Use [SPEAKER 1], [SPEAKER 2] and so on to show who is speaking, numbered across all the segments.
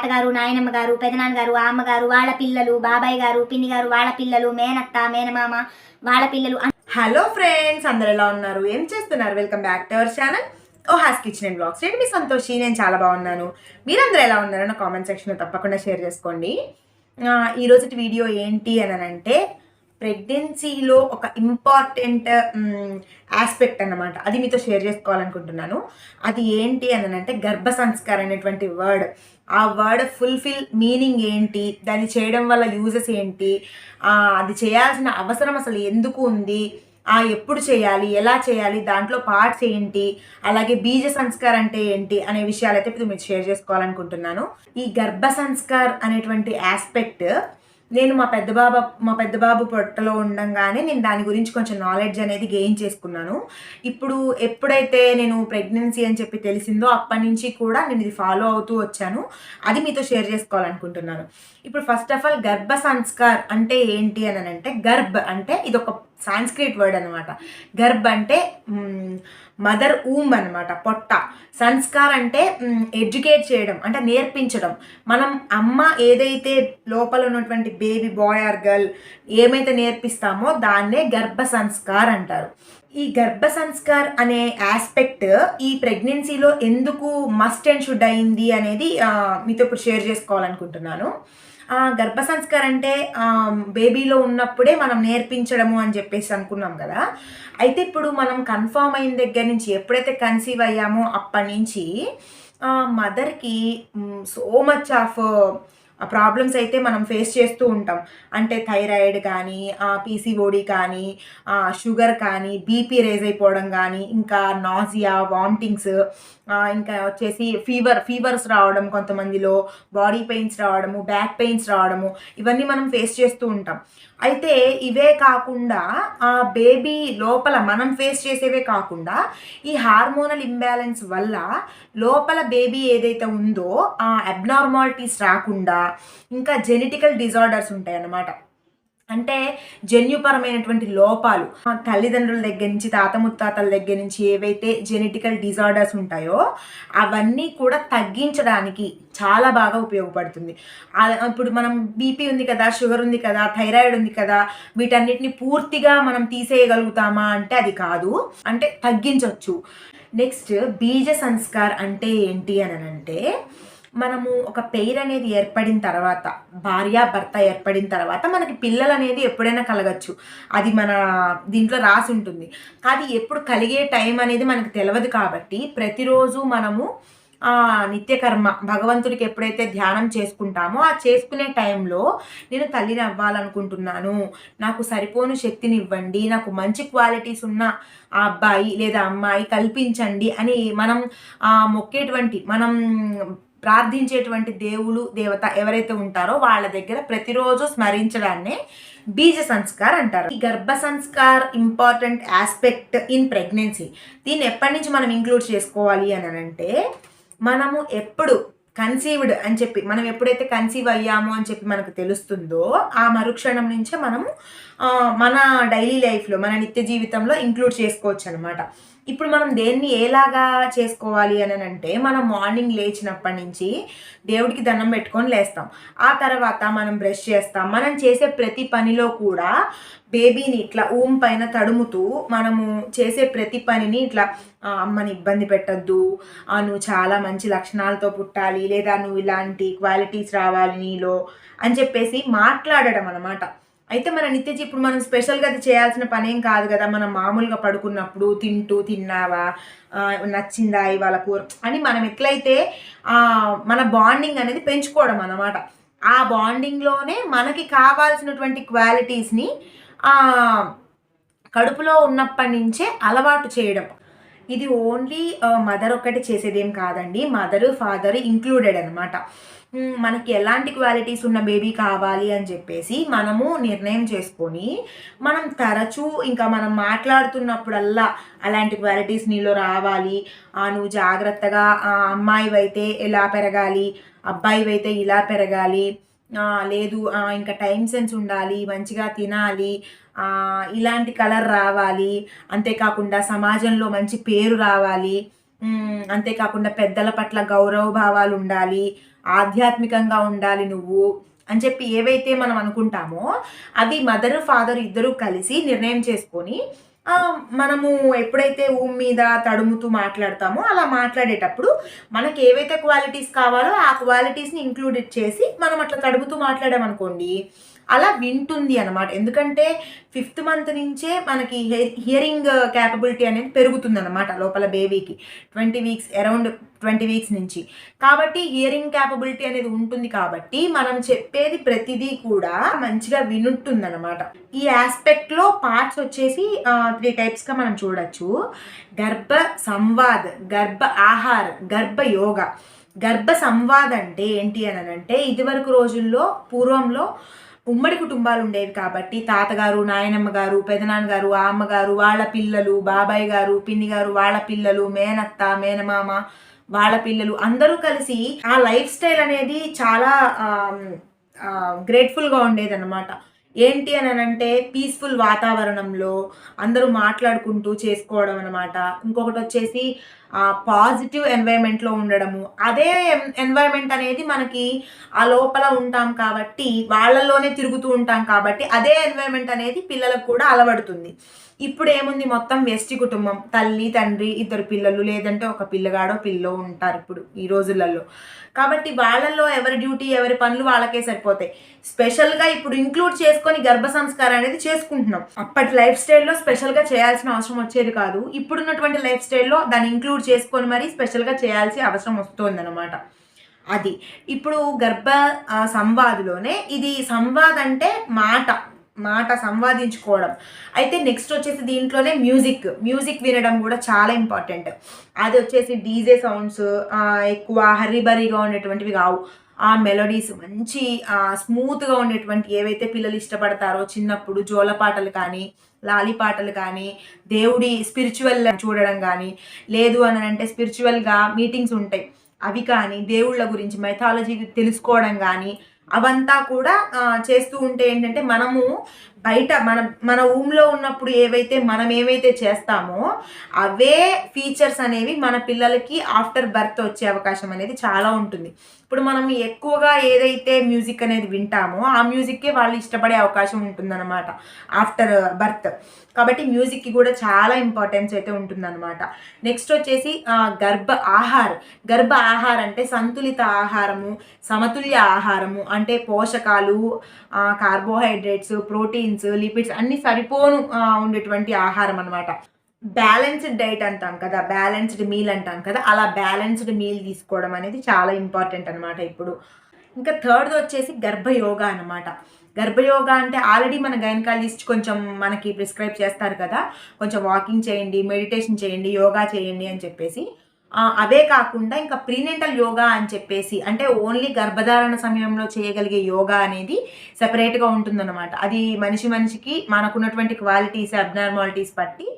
[SPEAKER 1] తాతగారు, నాయనమ్మ గారు, పెదనాన్న గారు, అమ్మగారు, వాళ్ళ పిల్లలు, బాబాయ్ గారు, పిన్ని గారు, వాళ్ళ పిల్లలు, మేనత్త, మేనమామ, వాళ్ళ పిల్లలు.
[SPEAKER 2] హలో ఫ్రెండ్స్, అందరు ఎలా ఉన్నారు? ఏం చేస్తున్నారు? Welcome back to our channel ఓహాస్ కిచెన్ అండ్ బ్లాగ్స్. నేను మీ సంతోషి. నేను చాలా బాగున్నాను. మీరందరూ ఎలా ఉన్నారో నా కామెంట్ సెక్షన్లో తప్పకుండా షేర్ చేసుకోండి. ఈరోజు వీడియో ఏంటి అని అంటే ప్రెగ్నెన్సీలో ఒక ఇంపార్టెంట్ ఆస్పెక్ట్ అన్నమాట. అది మీతో షేర్ చేసుకోవాలనుకుంటున్నాను. అది ఏంటి అని అంటే గర్భ సంస్కారం అనేటువంటి వర్డ్. ఆ వర్డ్ ఫుల్ఫిల్ మీనింగ్ ఏంటి, దాన్ని చేయడం వల్ల యూజెస్ ఏంటి, అది చేయాల్సిన అవసరం అసలు ఎందుకు ఉంది, ఎప్పుడు చేయాలి, ఎలా చేయాలి, దాంట్లో పార్ట్స్ ఏంటి, అలాగే బీజ సంస్కార్ అంటే ఏంటి అనే విషయాలు అయితే ఇప్పుడు మీరు షేర్ చేసుకోవాలనుకుంటున్నాను. ఈ గర్భ సంస్కార్ అనేటువంటి ఆస్పెక్ట్ నేను మా పెద్ద బాబు పొట్టలో ఉండంగానే నేను దాని గురించి కొంచెం నాలెడ్జ్ అనేది గెయిన్ చేసుకున్నాను. ఇప్పుడు ఎప్పుడైతే నేను ప్రెగ్నెన్సీ అని చెప్పి తెలిసిందో అప్పటి నుంచి కూడా నేను ఇది ఫాలో అవుతూ వచ్చాను. అది మీతో షేర్ చేసుకోవాలనుకుంటున్నాను. ఇప్పుడు ఫస్ట్ ఆఫ్ ఆల్ గర్భ సంస్కార్ అంటే ఏంటి అని అంటే, గర్భ్ అంటే ఇది ఒక సాంస్క్రిట్ వర్డ్ అనమాట. గర్భ్ అంటే మదర్ ఊమ్ అనమాట, పొట్ట. సంస్కార్ అంటే ఎడ్యుకేట్ చేయడం, అంటే నేర్పించడం. మనం అమ్మ ఏదైతే లోపల ఉన్నటువంటి బేబీ బాయ్ ఆర్ గర్ల్ ఏమైతే నేర్పిస్తామో దాన్నే గర్భ సంస్కార్ అంటారు. ఈ గర్భ సంస్కార్ అనే ఆస్పెక్ట్ ఈ ప్రెగ్నెన్సీలో ఎందుకు మస్ట్ అండ్ షుడ్ అయింది అనేది మీతో ఇప్పుడు షేర్ చేసుకోవాలనుకుంటున్నాను. గర్భ సంస్కారం అంటే బేబీలో ఉన్నప్పుడే మనం నేర్పించడము అని చెప్పేసి అనుకున్నాం కదా. అయితే ఇప్పుడు మనం కన్ఫర్మ్ అయిన దగ్గర నుంచి ఎప్పుడైతే కన్సీవ్ అయ్యామో అప్పటి నుంచి మదర్కి సో మచ్ ఆఫ్ ప్రాబ్లమ్స్ అయితే మనం ఫేస్ చేస్తూ ఉంటాం. అంటే థైరాయిడ్ కానీ, పీసీఓడి కానీ, షుగర్ కానీ, బీపీ రేజ్ అయిపోవడం కానీ, ఇంకా నాజియా, వామిటింగ్స్, ఇంకా వచ్చేసి ఫీవర్స్ రావడం, కొంతమందిలో బాడీ పెయిన్స్ రావడము, బ్యాక్ పెయిన్స్ రావడము, ఇవన్నీ మనం ఫేస్ చేస్తూ ఉంటాం. అయితే ఇవే కాకుండా బేబీ లోపల మనం ఫేస్ చేసేవే కాకుండా ఈ హార్మోనల్ ఇంబ్యాలెన్స్ వల్ల లోపల బేబీ ఏదైతే ఉందో ఆ అబ్నార్మాలిటీస్ రాకుండా ఇంకా జెనెటికల్ డిజార్డర్స్ ఉంటాయి అన్నమాట. అంటే జన్యుపరమైనటువంటి లోపాలు తల్లిదండ్రుల దగ్గర నుంచి, తాత ముత్తాతల దగ్గర నుంచి ఏవైతే జెనెటికల్ డిజార్డర్స్ ఉంటాయో అవన్నీ కూడా తగ్గించడానికి చాలా బాగా ఉపయోగపడుతుంది. ఇప్పుడు మనం బీపీ ఉంది కదా, షుగర్ ఉంది కదా, థైరాయిడ్ ఉంది కదా, వీటన్నిటిని పూర్తిగా మనం తీసేయగలుగుతామా అంటే అది కాదు, అంటే తగ్గించవచ్చు. నెక్స్ట్ బీజ సంస్కార్ అంటే ఏంటి అని అంటే, మనము ఒక పెయిర్ అనేది ఏర్పడిన తర్వాత, భార్యాభర్త ఏర్పడిన తర్వాత మనకి పిల్లలు అనేది ఎప్పుడైనా కలగచ్చు. అది మన దీంట్లో రాసి ఉంటుంది. కానీ ఎప్పుడు కలిగే టైం అనేది మనకు తెలియదు. కాబట్టి ప్రతిరోజు మనము నిత్యకర్మ భగవంతుడికి ఎప్పుడైతే ధ్యానం చేసుకుంటామో ఆ చేసుకునే టైంలో నేను తల్లిని అవ్వాలనుకుంటున్నాను, నాకు సరిపోను శక్తిని ఇవ్వండి, నాకు మంచి క్వాలిటీస్ ఉన్న ఆ అబ్బాయి లేదా అమ్మాయి కల్పించండి అని మనం మొక్కేటువంటి, మనం ప్రార్థించేటువంటి దేవుడు దేవత ఎవరైతే ఉంటారో వాళ్ళ దగ్గర ప్రతిరోజు స్మరించడాన్నే బీజ సంస్కార్ అంటారు. ఈ గర్భ Sanskar important aspect in pregnancy. దీన్ని ఎప్పటి నుంచి మనం ఇంక్లూడ్ చేసుకోవాలి అని అంటే, మనము ఎప్పుడు కన్సీవ్డ్ అని చెప్పి, మనం ఎప్పుడైతే కన్సీవ్ అయ్యామో అని చెప్పి మనకు తెలుస్తుందో ఆ మరుక్షణం నుంచే మనము మన డైలీ లైఫ్లో, మన నిత్య జీవితంలో ఇంక్లూడ్ చేసుకోవచ్చు అనమాట. ఇప్పుడు మనం దేన్ని ఎలాగా చేసుకోవాలి అని అంటే, మనం మార్నింగ్ లేచినప్పటి నుంచి దేవుడికి దండం పెట్టుకొని లేస్తాం. ఆ తర్వాత మనం బ్రష్ చేస్తాం. మనం చేసే ప్రతి పనిలో కూడా బేబీని ఇట్లా పైన తడుముతూ మనము చేసే ప్రతి పనిని ఇట్లా అమ్మని ఇబ్బంది పెట్టద్దు, నువ్వు చాలా మంచి లక్షణాలతో పుట్టాలి, లేదా నువ్వు ఇలాంటి క్వాలిటీస్ రావాలి నీలో అని చెప్పేసి మాట్లాడడం అనమాట. అయితే మన ఇప్పుడు మనం స్పెషల్గా అది చేయాల్సిన పని ఏం కాదు కదా. మనం మామూలుగా పడుకున్నప్పుడు తిన్నావా, నచ్చిందా ఇవాళ కూర అని మనం ఎట్లయితే మన బాండింగ్ అనేది పెంచుకోవడం అన్నమాట. ఆ బాండింగ్లోనే మనకి కావాల్సినటువంటి క్వాలిటీస్ని కడుపులో ఉన్నప్పటి నుంచే అలవాటు చేయడం. ఇది ఓన్లీ మదర్ ఒక్కటి చేసేదేం కాదండి, మదరు ఫాదర్ ఇంక్లూడెడ్ అనమాట. మనకి ఎలాంటి క్వాలిటీస్ ఉన్న బేబీ కావాలి అని చెప్పేసి మనము నిర్ణయం చేసుకొని, మనం తరచూ ఇంకా మనం మాట్లాడుతున్నప్పుడల్లా అలాంటి క్వాలిటీస్ నీలో రావాలి, నువ్వు జాగ్రత్తగా అమ్మాయివైతే ఎలా పెరగాలి, అబ్బాయివైతే ఇలా పెరగాలి, లేదు ఇంకా టైం సెన్స్ ఉండాలి, మంచిగా తినాలి, ఇలాంటి కలర్ రావాలి, అంతేకాకుండా సమాజంలో మంచి పేరు రావాలి, అంతేకాకుండా పెద్దల పట్ల గౌరవ భావాలు ఉండాలి, ఆధ్యాత్మికంగా ఉండాలి నువ్వు అని చెప్పి ఏవైతే మనం అనుకుంటామో అవి మదర్ ఫాదర్ ఇద్దరూ కలిసి నిర్ణయం చేసుకొని మనము ఎప్పుడైతే మీద తడుముతూ మాట్లాడతామో అలా మాట్లాడేటప్పుడు మనకి ఏవైతే క్వాలిటీస్ కావాలో ఆ క్వాలిటీస్ని ఇంక్లూడెడ్ చేసి మనం అట్లా తడుముతూ మాట్లాడామనుకోండి అలా వింటుంది అనమాట. ఎందుకంటే 5th మంత్ నుంచే మనకి హియరింగ్ క్యాపబిలిటీ అనేది పెరుగుతుంది అనమాట లోపల బేబీకి 20 వీక్స్ నుంచి. కాబట్టి హియరింగ్ క్యాపబిలిటీ అనేది ఉంటుంది కాబట్టి మనం చెప్పేది ప్రతిదీ కూడా మంచిగా వినుంటుంది అనమాట. ఈ ఆస్పెక్ట్లో పార్ట్స్ వచ్చేసి 3 టైప్స్గా మనం చూడొచ్చు. గర్భ సంవాద్, గర్భ ఆహార్, గర్భ యోగ. గర్భ సంవాద్ అంటే ఏంటి అని అంటే ఇదివరకు రోజుల్లో పూర్వంలో ఉమ్మడి కుటుంబాలు ఉండేవి కాబట్టి తాతగారు, నాయనమ్మ గారు, పెదనాన్నగారు, అమ్మగారు, వాళ్ళ పిల్లలు, బాబాయ్ గారు, పిన్ని గారు, వాళ్ళ పిల్లలు, మేనత్త, మేనమామ, వాళ్ళ పిల్లలు అందరూ కలిసి ఆ లైఫ్ స్టైల్ అనేది చాలా గ్రేట్ఫుల్గా ఉండేదన్నమాట. ఏంటి అని అంటే పీస్ఫుల్ వాతావరణంలో అందరూ మాట్లాడుకుంటూ చేసుకోవడం అనమాట. ఇంకొకటి వచ్చేసి పాజిటివ్ ఎన్వైరన్మెంట్లో ఉండడము. అదే ఎన్వైరన్మెంట్ అనేది మనకి ఆ లోపల ఉంటాం కాబట్టి వాళ్ళల్లోనే తిరుగుతూ ఉంటాం కాబట్టి అదే ఎన్వైరన్మెంట్ అనేది పిల్లలకు కూడా అలవడుతుంది. ఇప్పుడు ఏముంది, మొత్తం వ్యష్టి కుటుంబం, తల్లి తండ్రి 2 పిల్లలు లేదంటే ఒక పిల్లగాడో పిల్లో ఉంటారు ఇప్పుడు ఈ రోజులలో. కాబట్టి వాళ్ళల్లో ఎవరి డ్యూటీ ఎవరి పనులు వాళ్ళకే సరిపోతాయి. స్పెషల్గా ఇప్పుడు ఇంక్లూడ్ చేసుకొని గర్భ సంస్కారం అనేది చేసుకుంటున్నాం. అప్పటి లైఫ్ స్టైల్లో స్పెషల్గా చేయాల్సిన అవసరం వచ్చేది కాదు. ఇప్పుడున్నటువంటి లైఫ్ స్టైల్లో దాన్ని ఇంక్లూడ్ చేసుకొని మరీ స్పెషల్గా చేయాల్సిన అవసరం వస్తుందన్నమాట. అది ఇప్పుడు గర్భ సంవాదులోనే ఇది సంవాద్ అంటే మాట సంవాదించుకోవడం. అయితే నెక్స్ట్ వచ్చేసి దీంట్లోనే మ్యూజిక్ వినడం కూడా చాలా ఇంపార్టెంట్. అది వచ్చేసి డీజే సౌండ్స్ ఎక్కువ హర్రీబరీగా ఉండేటువంటివి కావు. ఆ మెలోడీస్ మంచి స్మూత్గా ఉండేటువంటి ఏవైతే పిల్లలు ఇష్టపడతారో చిన్నప్పుడు జోలపాటలు కానీ లాలి పాటలు కానీ దేవుడి స్పిరిచువల్ చూడడం కానీ లేదు అని అంటే స్పిరిచువల్గా మీటింగ్స్ ఉంటాయి అవి కానీ దేవుళ్ళ గురించి మైథాలజీ తెలుసుకోవడం కానీ అవంతా కూడా చేస్తూ ఉంటే ఏంటంటే మనము బయట మన ఊమ్లో ఉన్నప్పుడు మనం ఏవైతే చేస్తామో అవే ఫీచర్స్ అనేవి మన పిల్లలకి ఆఫ్టర్ బర్త్ వచ్చే అవకాశం అనేది చాలా ఉంటుంది. ఇప్పుడు మనం ఎక్కువగా ఏదైతే మ్యూజిక్ అనేది వింటామో ఆ మ్యూజిక్కే వాళ్ళు ఇష్టపడే అవకాశం ఉంటుందన్నమాట ఆఫ్టర్ బర్త్. కాబట్టి మ్యూజిక్కి కూడా చాలా ఇంపార్టెన్స్ అయితే ఉంటుందన్నమాట. నెక్స్ట్ వచ్చేసి గర్భ ఆహార్ అంటే సంతులిత ఆహారము, సమతుల్య ఆహారము అంటే పోషకాలు, కార్బోహైడ్రేట్స్, ప్రోటీన్స్, లిపిడ్స్ అన్ని సరిపోను ఉండేటువంటి ఆహారం అనమాట. బ్యాలెన్స్డ్ డైట్ అంటాం కదా, బ్యాలెన్స్డ్ మీల్ అంటాం కదా, అలా బ్యాలెన్స్డ్ మీల్ తీసుకోవడం అనేది చాలా ఇంపార్టెంట్ అనమాట. ఇప్పుడు ఇంకా థర్డ్ వచ్చేసి గర్భయోగా అనమాట. గర్భయోగా అంటే ఆల్రెడీ మన గైనకాలజిస్ట్ కొంచెం మనకి ప్రిస్క్రైబ్ చేస్తారు కదా, కొంచెం వాకింగ్ చేయండి, మెడిటేషన్ చేయండి, యోగా చేయండి అని చెప్పేసి. అవే కాకుండా ఇంకా ప్రీనెంటల్ యోగా అని చెప్పేసి అంటే ఓన్లీ గర్భధారణ సమయంలో చేయగలిగే యోగా అనేది సెపరేట్గా ఉంటుందన్నమాట. అది మనిషికి మనకున్నటువంటి క్వాలిటీస్ అబ్నార్మాలిటీస్ బట్టి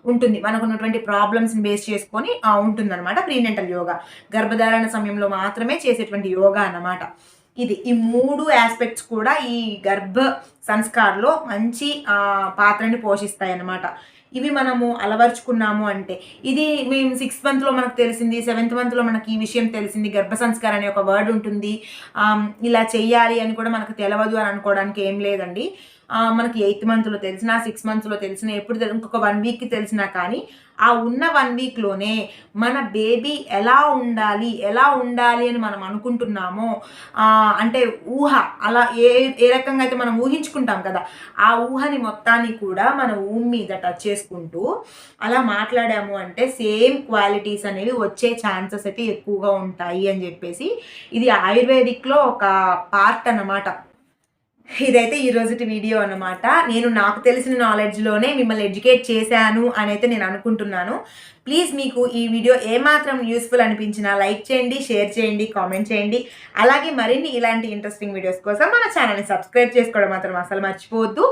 [SPEAKER 2] ఉంటుంది, మనకున్నటువంటి ప్రాబ్లమ్స్ని బేస్ చేసుకొని ఉంటుందన్నమాట ప్రీనెంటల్ యోగా. గర్భధారణ సమయంలో మాత్రమే చేసేటువంటి యోగా అన్నమాట. ఈ 3 ఆస్పెక్ట్స్ కూడా ఈ గర్భ సంస్కారంలో మంచి పాత్రని పోషిస్తాయి అన్నమాట. ఇవి మనము అలవర్చుకున్నాము అంటే ఇది మేము 6th మంత్లో మనకు తెలిసింది, 7th మంత్లో మనకి ఈ విషయం తెలిసింది, గర్భ సంస్కారం అనే ఒక వర్డ్ ఉంటుంది, ఇలా చెయ్యాలి అని కూడా మనకు తెలియదు అని అనుకోవడానికి ఏం లేదండి. మనకి 8th మంత్లో తెలిసిన, 6 మంత్స్లో తెలిసిన, ఎప్పుడు ఇంకొక 1 వీక్కి తెలిసినా కానీ ఆ ఉన్న 1 వీక్లోనే మన బేబీ ఎలా ఉండాలి అని మనం అనుకుంటున్నామో అంటే ఊహ అలా ఏ రకంగా అయితే మనం ఊహించుకుంటాం కదా, ఆ ఊహని మొత్తాన్ని కూడా మన మీద టచ్ చేసుకుంటూ అలా మాట్లాడాము అంటే సేమ్ క్వాలిటీస్ అనేవి వచ్చే ఛాన్సెస్ అయితే ఎక్కువగా ఉంటాయి అని చెప్పేసి ఇది ఆయుర్వేదిక్లో ఒక పార్ట్ అన్నమాట. ఇదైతే ఈ రోజుటి వీడియో అన్నమాట. నేను నాకు తెలిసిన నాలెడ్జ్లోనే మిమ్మల్ని ఎడ్యుకేట్ చేశాను అని అయితే నేను అనుకుంటున్నాను. ప్లీజ్ మీకు ఈ వీడియో ఏమాత్రం యూస్ఫుల్ అనిపించినా లైక్ చేయండి, షేర్ చేయండి, కామెంట్ చేయండి. అలాగే మరిన్ని ఇలాంటి ఇంట్రెస్టింగ్ వీడియోస్ కోసం మన ఛానల్ని సబ్స్క్రైబ్ చేసుకోవడం మాత్రం అసలు మర్చిపోవద్దు.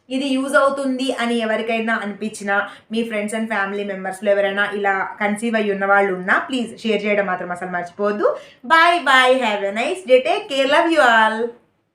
[SPEAKER 2] ఇది యూజ్ అవుతుంది అని ఎవరికైనా అనిపించినా మీ ఫ్రెండ్స్ అండ్ ఫ్యామిలీ మెంబర్స్లో ఎవరైనా ఇలా కన్సీవ్ అయ్యి ఉన్న వాళ్ళు ఉన్నా ప్లీజ్ షేర్ చేయడం మాత్రం అసలు మర్చిపోవద్దు. Bye have a nice day, take care, love you all.